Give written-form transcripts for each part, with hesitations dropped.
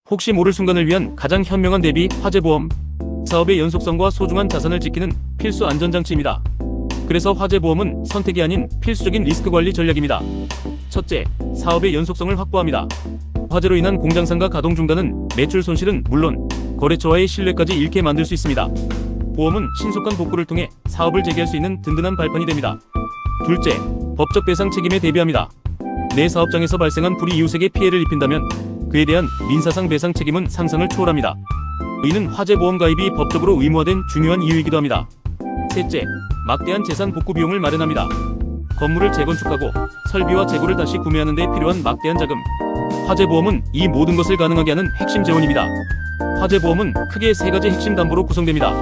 혹시 모를 순간을 위한 가장 현명한 대비 화재보험. 사업의 연속성과 소중한 자산을 지키는 필수 안전장치입니다. 그래서 화재보험은 선택이 아닌 필수적인 리스크 관리 전략입니다. 첫째, 사업의 연속성을 확보합니다. 화재로 인한 공장상가 가동 중단은 매출 손실은 물론 거래처와의 신뢰까지 잃게 만들 수 있습니다. 보험은 신속한 복구를 통해 사업을 재개할 수 있는 든든한 발판이 됩니다. 둘째, 법적 배상 책임에 대비합니다. 내 사업장에서 발생한 불이 이웃에게 피해를 입힌다면 그에 대한 민사상 배상 책임은 상상을 초월합니다. 이는 화재보험 가입이 법적으로 의무화된 중요한 이유이기도 합니다. 셋째, 막대한 재산 복구 비용을 마련합니다. 건물을 재건축하고 설비와 재고를 다시 구매하는 데 필요한 막대한 자금. 화재보험은 이 모든 것을 가능하게 하는 핵심 재원입니다. 화재보험은 크게 세 가지 핵심 담보로 구성됩니다.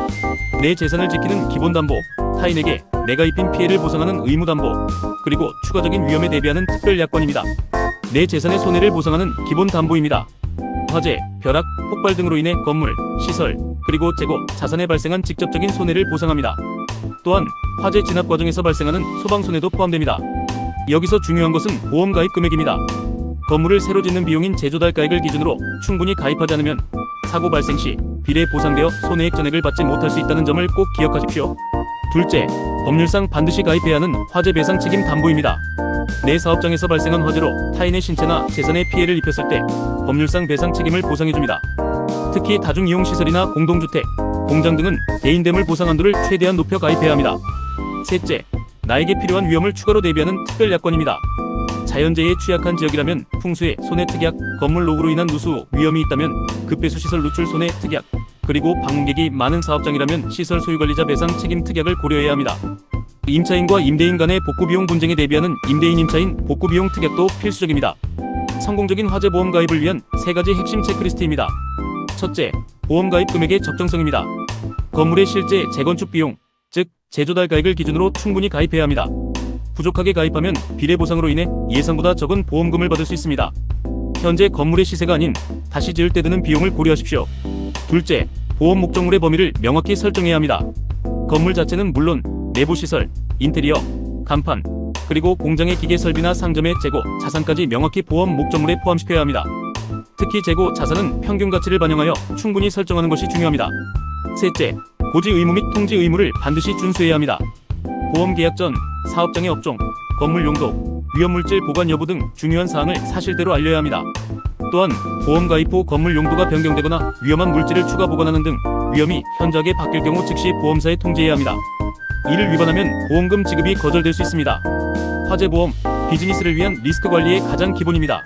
내 재산을 지키는 기본 담보, 타인에게 내가 입힌 피해를 보상하는 의무 담보, 그리고 추가적인 위험에 대비하는 특별 약관입니다. 내 재산의 손해를 보상하는 기본 담보입니다. 화재, 벼락, 폭발 등으로 인해 건물, 시설, 그리고 재고, 자산에 발생한 직접적인 손해를 보상합니다. 또한 화재 진압 과정에서 발생하는 소방 손해도 포함됩니다. 여기서 중요한 것은 보험 가입 금액입니다. 건물을 새로 짓는 비용인 제조달 가액을 기준으로 충분히 가입하지 않으면 사고 발생 시 비례 보상되어 손해액 전액을 받지 못할 수 있다는 점을 꼭 기억하십시오. 둘째, 법률상 반드시 가입해야 하는 화재 배상 책임 담보입니다. 내 사업장에서 발생한 화재로 타인의 신체나 재산에 피해를 입혔을 때 법률상 배상 책임을 보상해줍니다. 특히 다중이용시설이나 공동주택, 공장 등은 개인됨을 보상 한도를 최대한 높여 가입해야 합니다. 셋째, 나에게 필요한 위험을 추가로 대비하는 특별 약관입니다. 자연재해에 취약한 지역이라면 풍수해 손해 특약, 건물 노후로 인한 누수 위험이 있다면 급배수 시설 누출 손해 특약, 그리고 방문객이 많은 사업장이라면 시설 소유관리자 배상 책임 특약을 고려해야 합니다. 임차인과 임대인 간의 복구비용 분쟁에 대비하는 임대인 임차인 복구비용 특약도 필수적입니다. 성공적인 화재보험 가입을 위한 세 가지 핵심 체크리스트입니다. 첫째, 보험 가입 금액의 적정성입니다. 건물의 실제 재건축 비용, 즉 제조달 가액을 기준으로 충분히 가입해야 합니다. 부족하게 가입하면 비례보상으로 인해 예상보다 적은 보험금을 받을 수 있습니다. 현재 건물의 시세가 아닌 다시 지을 때 드는 비용을 고려하십시오. 둘째, 보험 목적물의 범위를 명확히 설정해야 합니다. 건물 자체는 물론 내부 시설, 인테리어, 간판, 그리고 공장의 기계 설비나 상점의 재고, 자산까지 명확히 보험 목적물에 포함시켜야 합니다. 특히 재고, 자산은 평균 가치를 반영하여 충분히 설정하는 것이 중요합니다. 셋째, 고지 의무 및 통지 의무를 반드시 준수해야 합니다. 보험 계약 전 사업장의 업종, 건물 용도, 위험물질 보관 여부 등 중요한 사항을 사실대로 알려야 합니다. 또한 보험 가입 후 건물 용도가 변경되거나 위험한 물질을 추가 보관하는 등 위험이 현저하게 바뀔 경우 즉시 보험사에 통지해야 합니다. 이를 위반하면 보험금 지급이 거절될 수 있습니다. 화재보험, 비즈니스를 위한 리스크 관리의 가장 기본입니다.